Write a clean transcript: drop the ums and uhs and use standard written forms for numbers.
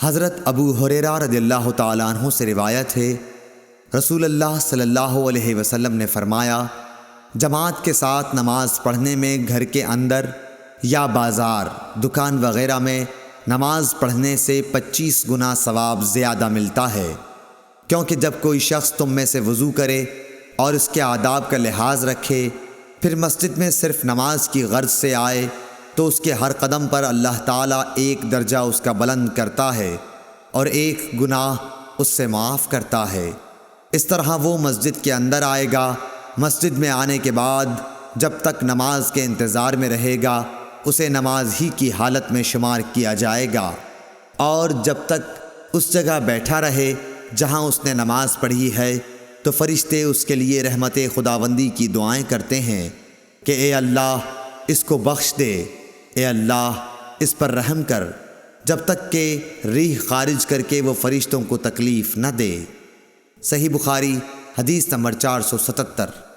حضرت ابو ہریرہ رضی اللہ تعالیٰ عنہ سے روایت ہے، رسول اللہ صلی اللہ علیہ وسلم نے فرمایا، جماعت کے ساتھ نماز پڑھنے میں گھر کے اندر یا بازار، دکان وغیرہ میں نماز پڑھنے سے 25 گنا ثواب زیادہ ملتا ہے، کیونکہ جب کوئی شخص تم میں سے وضو کرے اور اس کے آداب کا لحاظ رکھے، پھر مسجد میں صرف نماز کی غرض سے آئے تو اس کے ہر قدم پر اللہ تعالیٰ ایک درجہ اس کا بلند کرتا ہے اور ایک گناہ اس سے معاف کرتا ہے۔ اس طرح وہ مسجد کے اندر آئے گا، مسجد میں آنے کے بعد جب تک نماز کے انتظار میں رہے گا اسے نماز ہی کی حالت میں شمار کیا جائے گا، اور جب تک اس جگہ بیٹھا رہے جہاں اس نے نماز پڑھی ہے تو فرشتے اس کے لیے رحمت خداوندی کی دعائیں کرتے ہیں کہ اے اللہ اس کو بخش دے، اے اللہ اس پر رحم کر، جب تک کہ ریح خارج کر کے وہ فرشتوں کو تکلیف نہ دے۔ صحیح بخاری حدیث نمبر 477۔